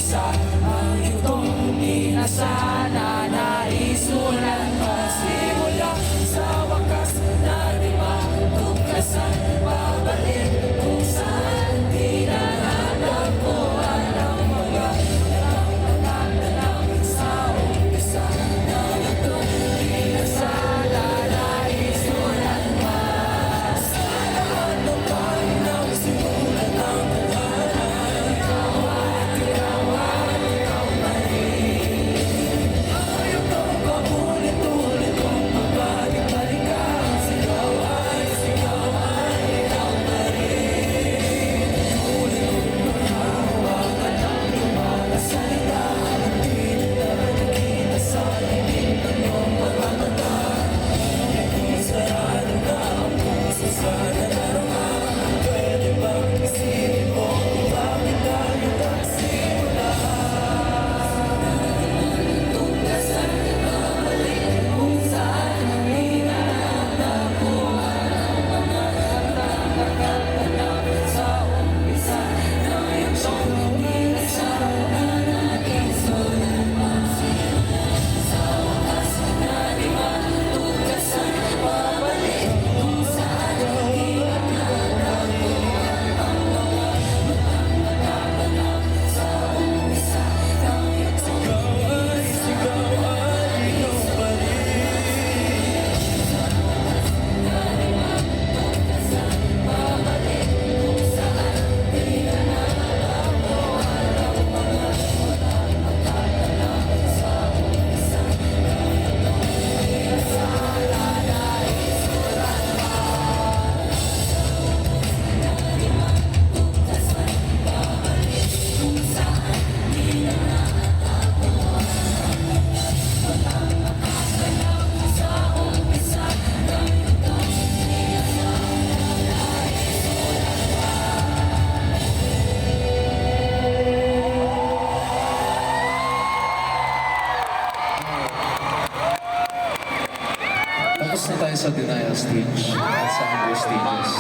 umpisa ang itong inasal na naisulat mo. Simula sa wakas na di matuklasan, babalik kung saan di na natagpuan ang mga nagtatanong sa umpisa ng itong inasal na naisulat mo. Sa lahat ng panahon simulan ng tadhana, ikaw pa rin. Ayaw kong paulit-ulit kong pabalik-balikan. Sigaw ay ikaw pa rin. Ulit-ulit hawakan ng iyong mga salita, ang pilit na nakikita sa limit ng iyong mga mata. Sarado na ang puso sa nadarama. Pwede bang isipin mo kung bakit tayo nagsimula? Tuklasan, babalik kung saan di na natagpuan ang mga nagtatanong sa umpisa ng itong inasal na naisulat mo. Sa wakas na di matuklasan, babalik kung saan di na natagpuan ang mga nagtatanong sa umpisa ng itong Tapos na tayo sa denial stage at sa anger stages.